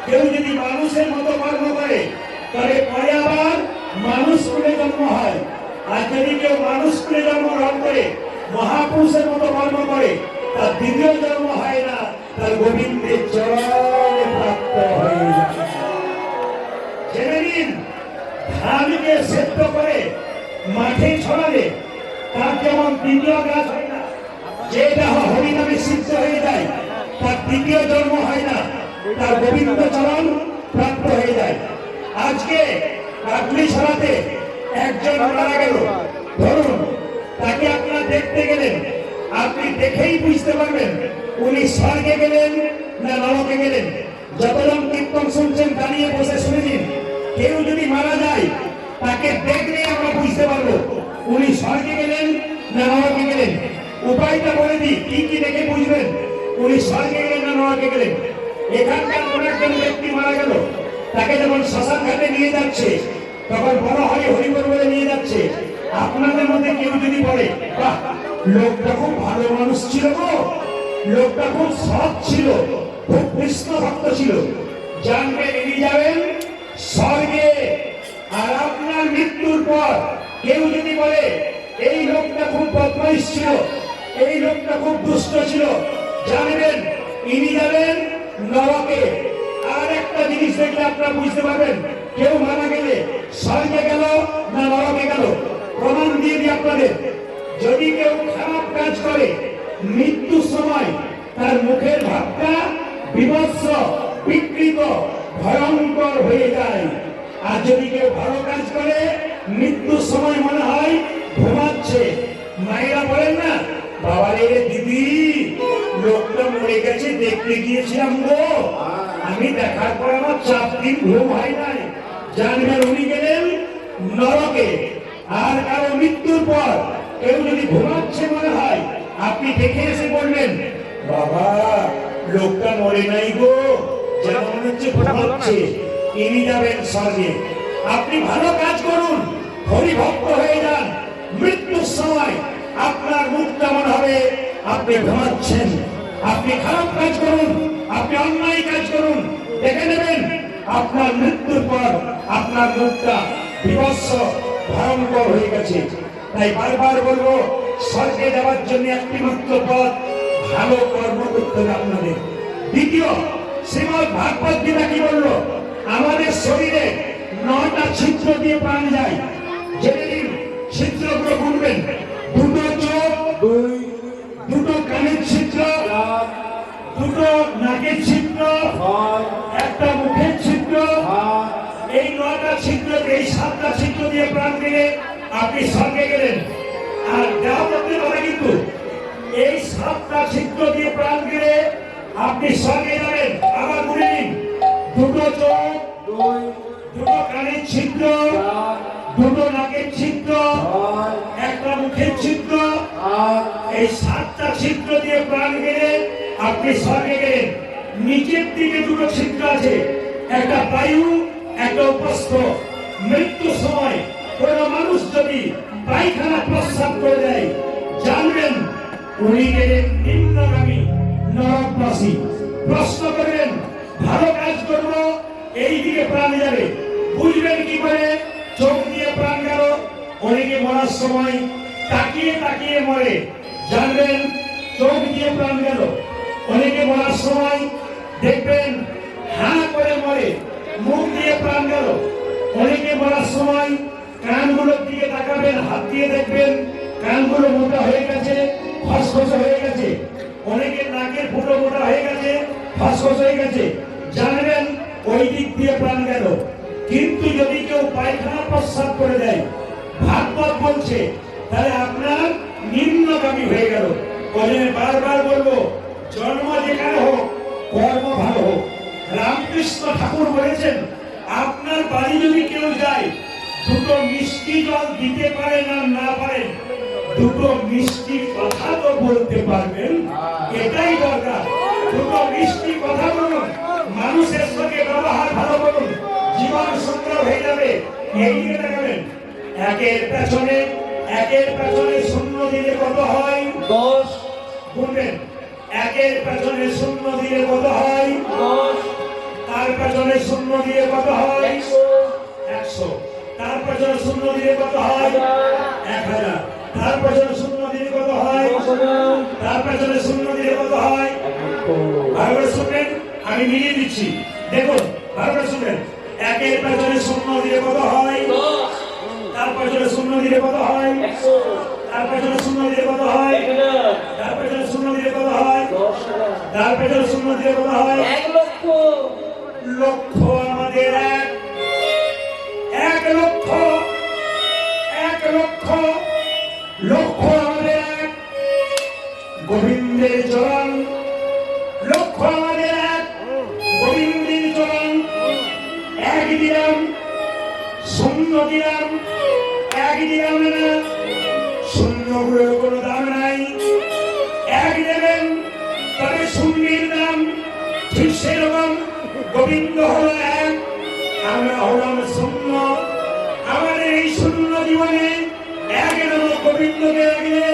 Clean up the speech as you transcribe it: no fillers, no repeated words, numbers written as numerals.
কেউ যদি মানুষের মতো কর্ম করে তবে পরে আবার মানুষ কুলে জন্ম হয়। আর যদি কেউ মানুষ কুলে জন্মগ্রহণ করে মহাপুরুষের মতো কর্ম করে তার দ্বিতীয় জন্ম হয় না, তার গোবিন্দের চরণে প্রাপ্ত হয়ে যায়। জেনে নিন, ধানকে সেদ্ধ করে মাঠে ছড়ালে তার যেমন দ্বিতীয় গাছ হয় না, যেটা হরিনামে সিদ্ধ হয়ে যায় তার দ্বিতীয় জন্ম হয় না, তার গোবিন্দ চরণ প্রাপ্ত হয়ে যায়। আজকে কাটলি ছড়াতে একজন মারা গেল, ধরুন তাকে আপনারা দেখতে গেলেন, আপনি দেখেই বুঝতে পারবেন উনি স্বর্গে গেলেন না নরকে গেলেন। যতজন কীর্তন শুনছেন দাঁড়িয়ে বসে শুনে নিন, কেউ যদি মারা যায় তাকে দেখলে আমরা বুঝতে পারবো উনি স্বর্গে গেলেন না নরকে গেলেন। উপায়টা বলে দিই, কি কি দেখে বুঝবেন উনি স্বর্গে গেলেন না নরকে গেলেন। এখানকার কোন একজন ব্যক্তি মারা গেল, তাকে যখন শ্মশান ঘাটে নিয়ে যাচ্ছে তখন বড় হয়ে হরিবল বলে নিয়ে যাচ্ছে। আপনাদের মধ্যে কেউ যদি বলে বাহ, লোকটা খুব ভালো মানুষ ছিল গো, লোকটা খুব সৎ ছিল, খুব কৃষ্ণ ভক্ত ছিল, জানবেন ইনি যাবেন স্বর্গে। আর আপনার মৃত্যুর পর কেউ যদি বলে এই লোকটা খুব বদমাইশ ছিল, এই লোকটা খুব দুষ্ট ছিল, জানবেন ইনি যাবেন নরকে। আর একটা জিনিস দেখলে আপনারা বুঝতে পারবেন কেউ মারা গেলে স্বর্গে গেল না নরকে গেল। প্রমাণ দিয়ে দিই আপনাদের, যদি কেউ খারাপ কাজ করে মৃত্যুর সময় তার মুখের ভাবটা বিভৎস, বিকৃত, ভয়ঙ্কর হয়ে যায়। আর যদি কেউ ভালো কাজ করে মৃত্যুর সময় মনে হয় ঘুমাচ্ছে। মায়েরা বলেন না, বাবা রে দিদি, লোকটা মরে গেছে, দেখতে গিয়েছিলাম গো, আমি দেখার পর আমার 4 দিন ঘুম হয় নাই। জানবেন উনি গেলেন নরকে। আর কারো মৃত্যুর পর কেউ যদি ঘুমাচ্ছে মনে হয়, আপনি দেখে এসে বলবেন বাবা লোকটা মরে নাই গো, যেন মনে হচ্ছে ঘুমাচ্ছে, ইনি যাবেন স্বর্গে। আপনি ভালো কাজ করুন, হরিভক্ত হয়ে যান, মৃত্যুর সময় আপনার মুখটা মনে হবে আপনি ঘুমাচ্ছেন। আপনি খারাপ কাজ করুন, আপনি অন্যায় কাজ করুন, দেখে নেবেন আপনার মৃত্যুর পর আপনার মুখটা বিভৎস, ভয়ঙ্কর হয়ে গেছে। তাই বারবার বলবো, স্বর্গে যাওয়ার জন্য একটি মাত্র পথ, ভালো কর্ম করতে হবে আপনাদের। দ্বিতীয়, শ্রীমদ্ ভাগবত গীতা কি বললো? আমাদের শরীরে 9টা ছিদ্র দিয়ে প্রাণ যায়। জেনে নিন, ছিদ্রগুলো গুনবেন, 2টো চোখ, 2টো কানের ছিদ্র, 2টো নাকের ছিদ্র, 1টা মুখের ছিদ্র। এই 9টা ছিদ্র, এই 7টা ছিদ্র দিয়ে প্রাণ গেলে আপনি স্বর্গে গেলেন। আর যা বলতে পারে কিন্তু এই 7টা ছিদ্র দিয়ে প্রাণ গেলে আপনি স্বর্গে যাবেন। আবার বলে নিন, 2টো চোখ, 2টো কানের ছিদ্র, 2টো নাকের ছিদ্র, 1টা মুখের ছিদ্র। এই 7টা ছিদ্র দিয়ে প্রাণ গেলে আপনি স্বর্গে গেলেন। নিচের দিকে 2টো ছিদ্র আছে, একটা বায়ু, একটা উপস্থ। মৃত্যুর সময় কোন মানুষ যদি পায়খানা প্রস্রাব করে দেয়, জানবেন উনি গেলেন নিম্নগামী, নরকবাসী। প্রশ্ন করবেন ভালো কাজ করব, এই দিকে প্রাণ যাবে, বুঝবেন কি করে? চোখ দিয়ে প্রাণ গেল, অনেকে মরার সময় তাকিয়ে তাকিয়ে মরে, জানবেন চোখ দিয়ে প্রাণ গেল। অনেকে মরার সময় দেখবেন হাঁ করে মরে, মুখ দিয়ে প্রাণ গেল। অনেকে মরার সময় কানগুলোর দিকে তাকাবেন, হাত দিয়ে দেখবেন কানগুলো মোটা হয়ে গেছে, ফসফস হয়ে গেছে। অনেকে নাকের ফুটো মোটা হয়ে গেছে, ফসফস হয়ে গেছে, জানবেন ওই দিক দিয়ে প্রাণ গেল। কিন্তু যদি কেউ পায়খানা প্রস্রাব করে দেয়, ভাগবত বলছে, তাহলে আপনার নিম্নগামী হয়ে গেল। বারবার বলবো, জন্ম যেখানে হোক, কর্ম ভালো হোক। রামকৃষ্ণ ঠাকুর বলেছেন, আপনার বাড়ি যদি কেউ যায়, 2টো মিষ্টি জল দিতে পারে না না পারেন, 2টো মিষ্টি কথা তো বলতে পারবেন, এটাই দরকার। 2টো মিষ্টি কথা বলুন, মানুষের সঙ্গে ব্যবহার ভালো করুন, জীবন সুন্দর হয়ে যাবে। এই দিকে দেখাবেন, একের পেছনে শূন্য দিলে কত হয়? 10। গুনবেন, একের পেছনে শূন্য দিলে কত হয়? 10। তার পেছনে শূন্য দিয়ে কত হয়? 100। তার পেছনে শূন্য দিয়ে কত হয়? 1000। তার পেছনে শূন্য দিয়ে কত হয়? 10,000। তার পেছনে শূন্য দিয়ে কত হয়? ভালো করে শুনবেন, আমি মিলিয়ে দিচ্ছি। দেখুন, ভালো করে শুনবেন। একের পেছনে শূন্য দিয়ে কত হয়? 10। তার পেছনে শূন্য দিয়ে কত হয়? 100। তার পেছনে শূন্য দিয়ে কত হয়? 1000। তার পেছনে শূন্য দিয়ে কত হয়? 10,000। তার পেছনে শূন্য দিয়ে কত হয়? 1 লক্ষ। লক্ষ আমাদের এক। 1 লক্ষ। 1 লক্ষ। লক্ষ আমাদের এক। গোবিন্দের চরণ। লক্ষ আমাদের এক। গোবিন্দের চরণ। 1 দিলাম, শূন্য দিলাম, 1 দিলাম না, শূন্য গুলোর কোনো দাম নাই। 1 দেবেন, তবে শূন্যের দাম ঠিক সেরকম। গোবিন্দ হলো এক, আমরা হলাম শূন্য। আমাদের এই শূন্য জীবনে 1 নামক গোবিন্দকে রাখলে